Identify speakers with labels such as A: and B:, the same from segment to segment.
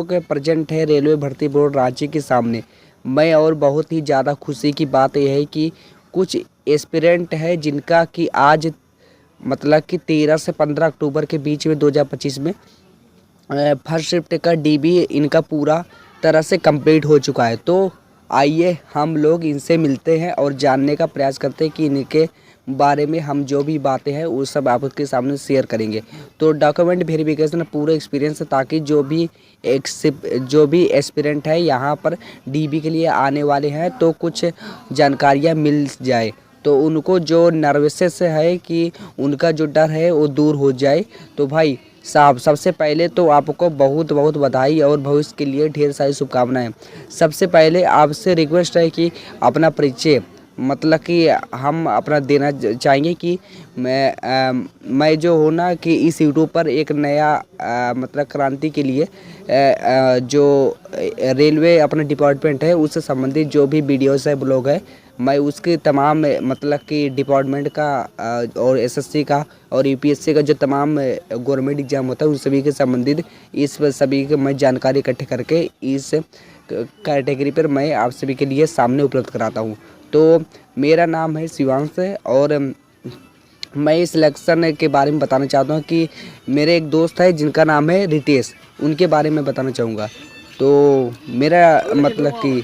A: लोग प्रेजेंट है रेलवे भर्ती बोर्ड रांची के सामने। मैं और बहुत ही ज़्यादा खुशी की बात यह है कि कुछ एस्पिरेंट है जिनका कि आज मतलब कि 13 से 15 अक्टूबर के बीच में 2025 में फर्स्ट शिफ्ट का डीबी इनका पूरा तरह से कंप्लीट हो चुका है। तो आइए हम लोग इनसे मिलते हैं और जानने का प्रयास करते हैं कि इनके बारे में हम जो भी बातें हैं वो सब आपके सामने शेयर करेंगे। तो डॉक्यूमेंट वेरिफिकेशन पूरा एक्सपीरियंस, ताकि जो भी एस्पिरेंट है यहाँ पर डीबी के लिए आने वाले हैं तो कुछ जानकारियाँ मिल जाए, तो उनको जो नर्वसनेस है कि उनका जो डर है वो दूर हो जाए। तो भाई साहब, सबसे पहले तो आपको बहुत बहुत बधाई और भविष्य के लिए ढेर सारी शुभकामनाएं। सबसे पहले आपसे रिक्वेस्ट है कि अपना परिचय मतलब कि हम अपना देना चाहेंगे कि मैं जो हूँ ना कि इस यूट्यूब पर एक नया मतलब क्रांति के लिए जो रेलवे अपना डिपार्टमेंट है उससे संबंधित जो भी वीडियोस है, ब्लॉग है, मैं उसके तमाम मतलब कि डिपार्टमेंट का और एसएससी का और यूपीएससी का जो तमाम गवर्नमेंट एग्जाम होता है उन सभी के संबंधित इस सभी की मैं जानकारी इकट्ठे करके इस कैटेगरी पर मैं आप सभी के लिए सामने उपलब्ध कराता हूँ। तो मेरा नाम है शिवांश और मैं इस सिलेक्शन के बारे में बताना चाहता हूँ कि मेरे एक दोस्त है जिनका नाम है रितेश, उनके बारे में बताना चाहूँगा। तो मेरा मतलब कि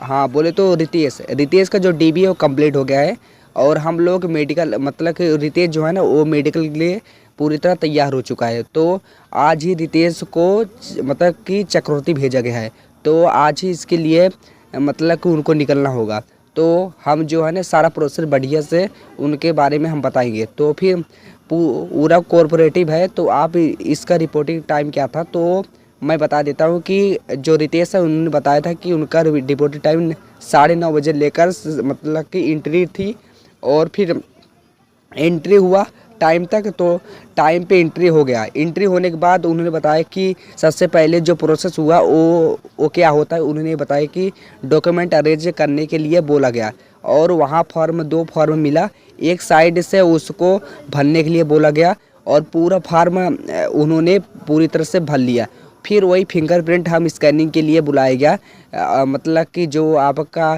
A: हाँ बोले तो रितेश का जो डीबी है वो कंप्लीट हो गया है और हम लोग मेडिकल मतलब कि रितेश जो है ना वो मेडिकल के लिए पूरी तरह तैयार हो चुका है। तो आज ही रितेश को मतलब कि चक्रवर्ती भेजा गया है, तो आज ही इसके लिए मतलब कि उनको निकलना होगा। तो हम जो है ना सारा प्रोसेस बढ़िया से उनके बारे में हम बताएंगे। तो फिर पूरा कॉर्पोरेटिव है, तो आप इसका रिपोर्टिंग टाइम क्या था तो मैं बता देता हूँ कि जो रितेश है उन्होंने बताया था कि उनका रिपोर्टिंग टाइम 9:30 बजे लेकर मतलब कि एंट्री थी और फिर एंट्री हुआ टाइम तक, तो टाइम पे एंट्री हो गया। एंट्री होने के बाद उन्होंने बताया कि सबसे पहले जो प्रोसेस हुआ वो क्या होता है। उन्होंने बताया कि डॉक्यूमेंट अरेंज करने के लिए बोला गया और वहाँ दो फॉर्म मिला, एक साइड से उसको भरने के लिए बोला गया और पूरा फॉर्म उन्होंने पूरी तरह से भर लिया। फिर वही फिंगरप्रिंट हम स्कैनिंग के लिए बुलाया गया, मतलब कि जो आपका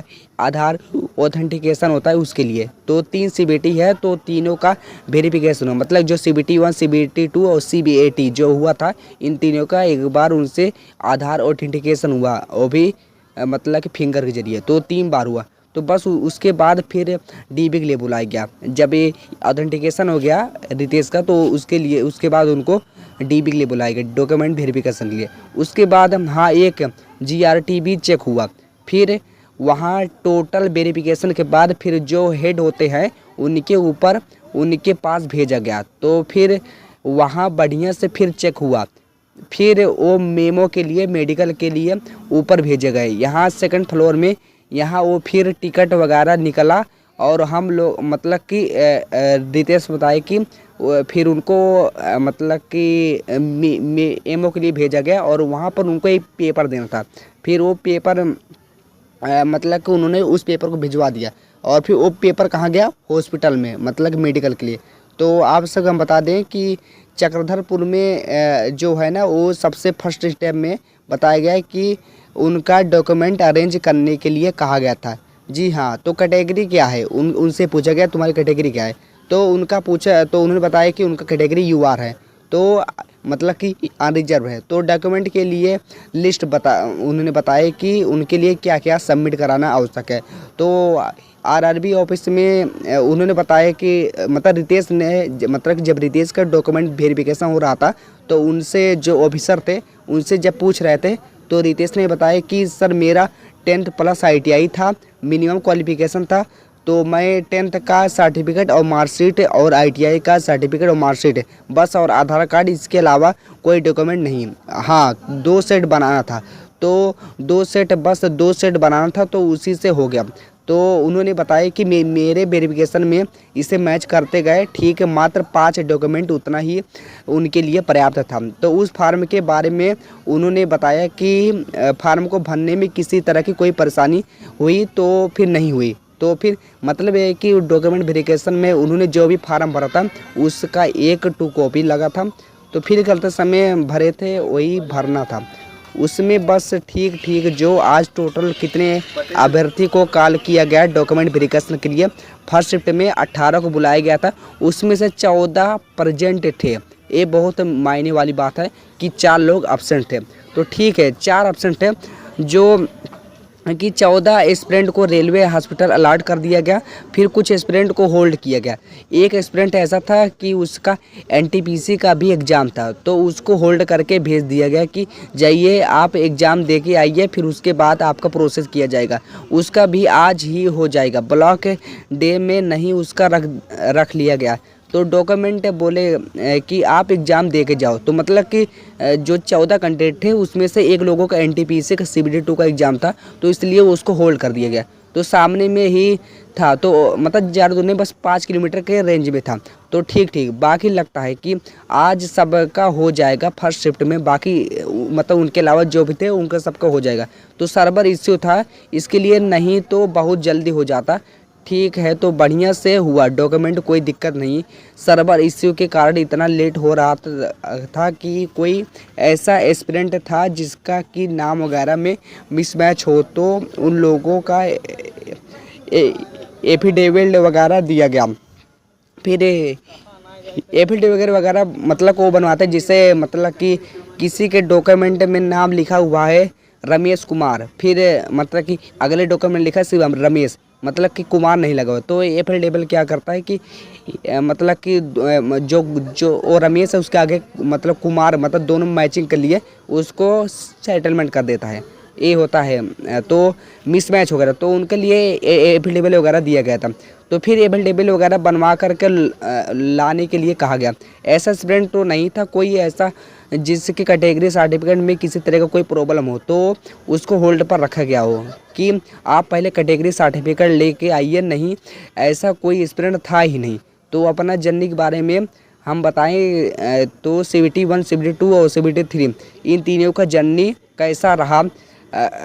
A: आधार ऑथेंटिकेशन होता है उसके लिए। तो 3 सीबीटी है, तो तीनों का वेरिफिकेशन हो, मतलब जो सीबीटी 1, सीबीटी 2 और सीबीएटी जो हुआ था, इन तीनों का एक बार उनसे आधार ऑथेंटिकेशन हुआ, वो भी मतलब कि फिंगर के जरिए, तो 3 बार हुआ। तो बस उसके बाद फिर डीबी के लिए बुलाया गया। जब ये ऑथेंटिकेशन हो गया रितेश का, तो उसके बाद उनको डीबी के लिए बुलाया गया, डॉक्यूमेंट वेरिफिकेशन के लिए। उसके बाद हाँ एक जीआरटी भी चेक हुआ। फिर वहाँ टोटल वेरिफिकेशन के बाद फिर जो हेड होते हैं उनके ऊपर उनके पास भेजा गया। तो फिर वहाँ बढ़िया से फिर चेक हुआ, फिर वो मेमो के लिए मेडिकल के लिए ऊपर भेजे गए। यहाँ सेकंड फ्लोर में यहाँ वो फिर टिकट वगैरह निकला और हम लोग मतलब कि रितेश बताए कि फिर उनको मतलब कि एमओ के लिए भेजा गया और वहाँ पर उनको एक पेपर देना था। फिर वो पेपर मतलब कि उन्होंने उस पेपर को भिजवा दिया और फिर वो पेपर कहाँ गया, हॉस्पिटल में, मतलब मेडिकल के लिए। तो आप सब हम बता दें कि चक्रधरपुर में जो है ना वो सबसे फर्स्ट स्टेप में बताया गया है कि उनका डॉक्यूमेंट अरेंज करने के लिए कहा गया था। जी हाँ, तो कैटेगरी क्या है उनसे पूछा गया तुम्हारी कैटेगरी क्या है, तो उनका पूछा तो उन्होंने बताया कि उनका कैटेगरी यूआर है, तो मतलब कि अनरिजर्व है। तो डॉक्यूमेंट के लिए लिस्ट उन्होंने बताया कि उनके लिए क्या क्या सबमिट कराना आवश्यक है। तो आरआरबी ऑफिस में उन्होंने बताया कि मतलब रितेश ने मतलब जब रितेश का डॉक्यूमेंट वेरिफिकेशन हो रहा था तो उनसे जो ऑफिसर थे उनसे जब पूछ रहे थे तो रितेश ने बताया कि सर मेरा 10th प्लस ITI था, मिनिमम क्वालिफिकेशन था, तो मैं 10th का सर्टिफिकेट और मार्कशीट और ITI का सर्टिफिकेट और मार्कशीट बस, और आधार कार्ड, इसके अलावा कोई डॉक्यूमेंट नहीं। हाँ 2 सेट बनाना था, तो 2 सेट बनाना था, तो उसी से हो गया। तो उन्होंने बताया कि मेरे वेरिफिकेशन में इसे मैच करते गए, ठीक है, मात्र 5 डॉक्यूमेंट उतना ही उनके लिए पर्याप्त था। तो उस फार्म के बारे में उन्होंने बताया कि फार्म को भरने में किसी तरह की कोई परेशानी हुई तो फिर नहीं हुई। तो फिर मतलब है कि डॉक्यूमेंट वेरिफिकेशन में उन्होंने जो भी फार्म भरा था उसका 1-2 कॉपी लगा था, तो फिल करते समय भरे थे वही भरना था। उसमें बस ठीक जो आज टोटल कितने अभ्यर्थी को कॉल किया गया डॉक्यूमेंट वेरिफिकेशन के लिए। फर्स्ट शिफ्ट में 18 को बुलाया गया था, उसमें से 14 प्रेजेंट थे। ये बहुत मायने वाली बात है कि 4 लोग एब्सेंट थे। तो ठीक है, 4 एब्सेंट थे जो कि 14 एस्पिरेंट को रेलवे हॉस्पिटल अलॉट कर दिया गया, फिर कुछ एस्पिरेंट को होल्ड किया गया। एक एस्पिरेंट ऐसा था कि उसका एनटीपीसी का भी एग्ज़ाम था, तो उसको होल्ड करके भेज दिया गया कि जाइए आप एग्ज़ाम दे के आइए, फिर उसके बाद आपका प्रोसेस किया जाएगा। उसका भी आज ही हो जाएगा, ब्लॉक डे में नहीं उसका रख लिया गया। तो डॉक्यूमेंट बोले कि आप एग्ज़ाम दे के जाओ। तो मतलब कि जो 14 कैंडिडेट थे उसमें से एक लोगों का एनटीपीसी का CBT-2 का एग्ज़ाम था, तो इसलिए उसको होल्ड कर दिया गया। तो सामने में ही था, तो मतलब ज़्यादा दूर नहीं, बस 5 किलोमीटर के रेंज में था। तो ठीक बाकी लगता है कि आज सबका हो जाएगा फर्स्ट शिफ्ट में। बाकी मतलब उनके अलावा जो भी थे उनका सबका हो जाएगा। तो सर्वर इश्यू था इसके लिए, नहीं तो बहुत जल्दी हो जाता। ठीक है, तो बढ़िया से हुआ, डॉक्यूमेंट कोई दिक्कत नहीं। सर्वर इश्यू के कारण इतना लेट हो रहा था कि कोई ऐसा एस्पिरेंट था जिसका कि नाम वगैरह में मिसमैच हो, तो उन लोगों का एफिडेविट वगैरह दिया गया। फिर एफिडेविट वगैरह मतलब को बनवाते हैं जिससे मतलब कि किसी के डॉक्यूमेंट में नाम लिखा हुआ है रमेश कुमार, फिर मतलब कि अगले डॉक्यूमेंट लिखा है शिवम रमेश, मतलब कि कुमार नहीं लगा हुआ। तो एफिडेविट क्या करता है कि मतलब कि जो वो रमेश है उसके आगे मतलब कुमार, मतलब दोनों मैचिंग के लिए उसको सेटलमेंट कर देता है। ये होता है, तो मिसमैच हो गया, तो उनके लिए एफिडेविट वगैरह दिया गया था। तो फिर एफिडेविट वगैरह बनवा करके लाने के लिए कहा गया। ऐसा स्टूडेंट तो नहीं था कोई ऐसा जिसकी कैटेगरी सर्टिफिकेट में किसी तरह का कोई प्रॉब्लम हो, तो उसको होल्ड पर रखा गया हो कि आप पहले कैटेगरी सर्टिफिकेट लेके आइए। नहीं, ऐसा कोई स्टूडेंट था ही नहीं। तो अपना जर्नी के बारे में हम बताएं तो CBT-1, CBT-2 और CBT-3 इन तीनों का जर्नी कैसा रहा,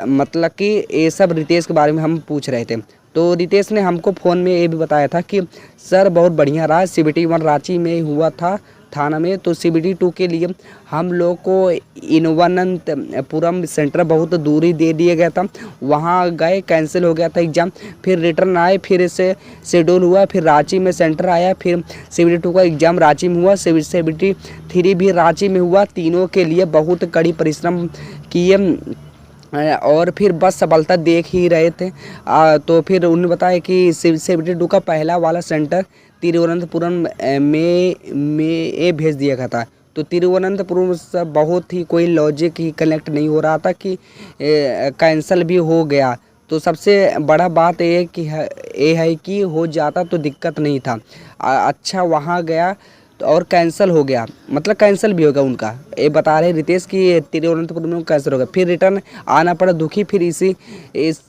A: मतलब कि ये सब रितेश के बारे में हम पूछ रहे थे। तो रितेश ने हमको फ़ोन में ये भी बताया था कि सर बहुत बढ़िया रहा, CBT-1 रांची में हुआ था थाना में, तो CBT-2 के लिए हम लोग को इनवनंतपुरम सेंटर बहुत दूरी दे दिया गया था, वहाँ गए, कैंसिल हो गया था एग्ज़ाम। फिर रिटर्न आए, फिर से शेड्यूल हुआ, फिर रांची में सेंटर आया, फिर CBT-2 का एग्ज़ाम रांची में हुआ, CBT-3 भी रांची में हुआ। तीनों के लिए बहुत कड़ी परिश्रम किए और फिर बस सफलता देख ही रहे थे। तो फिर उन्होंने बताया कि CBT-2 का पहला वाला सेंटर तिरुवनंतपुरम में भेज दिया गया था। तो तिरुवनंतपुरम से बहुत ही कोई लॉजिक ही कनेक्ट नहीं हो रहा था कि कैंसिल भी हो गया। तो सबसे बड़ा बात ये है कि हो जाता तो दिक्कत नहीं था। अच्छा वहाँ गया तो और कैंसिल हो गया, मतलब कैंसिल भी होगा उनका, ये बता रहे रितेश कि तिरुवनंतपुरम में कैंसिल हो गया। फिर रिटर्न आना पड़ा दुखी। फिर इस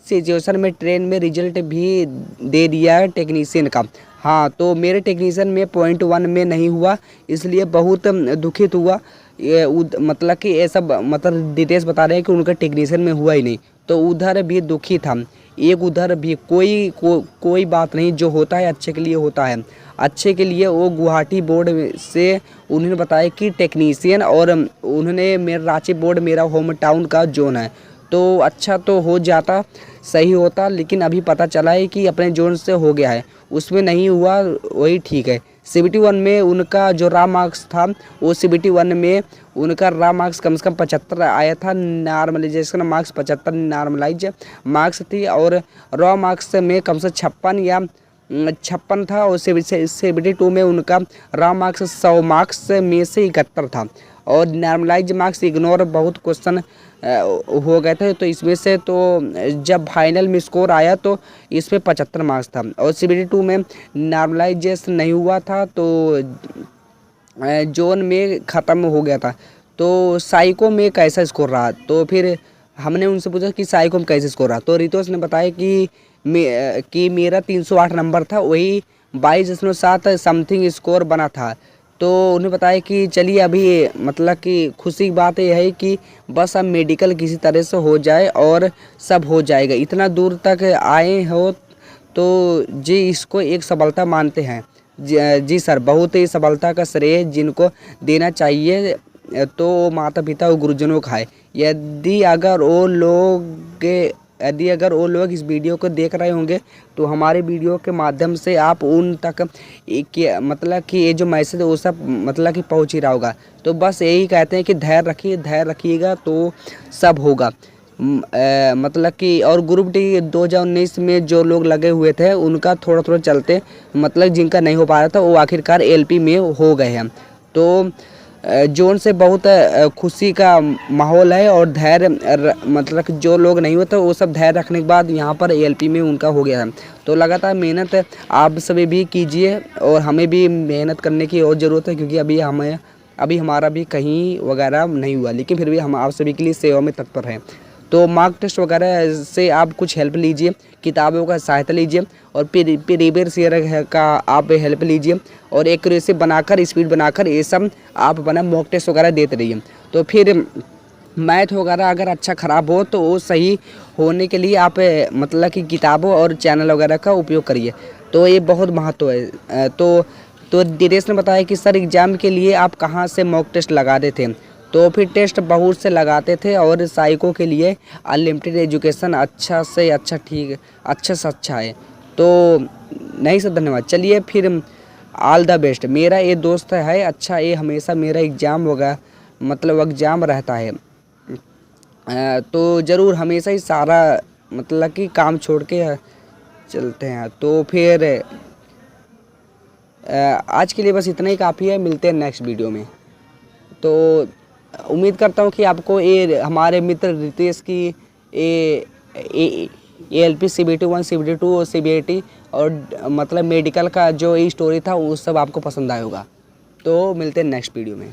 A: सिचुएशन में ट्रेन में रिजल्ट भी दे दिया है टेक्नीशियन का। हाँ, तो मेरे टेक्नीशियन में .1 में नहीं हुआ, इसलिए बहुत दुखित हुआ। ये मतलब कि ये सब मतलब डिटेल्स बता रहे हैं कि उनका टेक्नीशियन में हुआ ही नहीं, तो उधर भी दुखी था। एक उधर भी कोई बात नहीं, जो होता है अच्छे के लिए होता है। अच्छे के लिए वो गुवाहाटी बोर्ड से उन्होंने बताया कि टेक्नीशियन, और उन्होंने मेरा रांची बोर्ड मेरा होम टाउन का जोन है, तो अच्छा तो हो जाता, सही होता। लेकिन अभी पता चला है कि अपने जोन से हो गया है, उसमें नहीं हुआ, वही ठीक है। CBT-1 में उनका जो रॉ मार्क्स था, वो CBT-1 में उनका रॉ मार्क्स कम से कम 75 आया था, नॉर्मलाइजेशन मार्क्स 75 नॉर्मलाइज मार्क्स थी, और रॉ मार्क्स में कम से 56 या 56 था। और CBT-2 में उनका रॉ मार्क्स 100 मार्क्स में से 71 था, और नॉर्मलाइज मार्क्स इग्नोर बहुत क्वेश्चन हो गए थे। तो इसमें से तो जब फाइनल में स्कोर आया तो इसमें 75 मार्क्स था, और CBT-2 में नॉर्मलाइजेशन नहीं हुआ था, तो जोन में ख़त्म हो गया था। तो साइको में कैसा स्कोर रहा, तो फिर हमने उनसे पूछा कि साइको में कैसे स्कोर रहा। तो रितोष ने बताया कि मेरा 308 नंबर था, वही 22.7 समथिंग स्कोर बना था। तो उन्हें बताया कि चलिए अभी मतलब कि खुशी की बात यह है कि बस अब मेडिकल किसी तरह से हो जाए और सब हो जाएगा। इतना दूर तक आए हो तो जी इसको एक सफलता मानते हैं। जी सर, बहुत ही सफलता का श्रेय जिनको देना चाहिए तो माता पिता और गुरुजनों का है। यदि अगर वो लोग इस वीडियो को देख रहे होंगे तो हमारे वीडियो के माध्यम से आप उन तक मतलब कि ये जो मैसेज वो सब मतलब कि पहुंच ही रहा होगा। तो बस यही कहते हैं कि धैर्य रखिएगा तो सब होगा। मतलब कि और ग्रुप डी 2019 में जो लोग लगे हुए थे उनका थोड़ा चलते, मतलब जिनका नहीं हो पा रहा था वो आखिरकार एलपी में हो गए हैं। तो जोन से बहुत खुशी का माहौल है और मतलब कि जो लोग नहीं होते वो सब धैर्य रखने के बाद यहाँ पर एलपी में उनका हो गया है। तो लगातार मेहनत आप सभी भी कीजिए और हमें भी मेहनत करने की और ज़रूरत है, क्योंकि अभी हमारा भी कहीं वगैरह नहीं हुआ, लेकिन फिर भी हम आप सभी के लिए सेवा में तत्पर हैं। तो मार्क टेस्ट वगैरह से आप कुछ हेल्प लीजिए, किताबों का सहायता लीजिए और प्रीवियस ईयर का आप हेल्प लीजिए और एक्यूरेसी बनाकर, स्पीड बनाकर ये सब आप अपना मॉक टेस्ट वगैरह देते रहिए। तो फिर मैथ वगैरह अगर अच्छा ख़राब हो तो वो सही होने के लिए आप मतलब कि किताबों और चैनल वगैरह का उपयोग करिए। तो ये बहुत महत्व है। तो दिनेश ने बताया कि सर एग्ज़ाम के लिए आप कहाँ से मॉक टेस्ट लगाते थे। तो फिर टेस्ट बहुत से लगाते थे और साइको के लिए अनलिमिटेड एजुकेशन अच्छा से अच्छा है। तो नहीं सर, धन्यवाद। चलिए फिर ऑल द बेस्ट। मेरा ये दोस्त है अच्छा, ये हमेशा मेरा एग्ज़ाम एग्ज़ाम रहता है। तो ज़रूर हमेशा ही सारा मतलब कि काम छोड़ के चलते हैं। तो फिर आज के लिए बस इतना ही काफ़ी है। मिलते हैं नेक्स्ट वीडियो में। तो उम्मीद करता हूँ कि आपको ये हमारे मित्र रितेश की ALP CBT 1 CBT 2 और CBT और मतलब मेडिकल का जो ये स्टोरी था वो सब आपको पसंद आया होगा। तो मिलते हैं नेक्स्ट वीडियो में।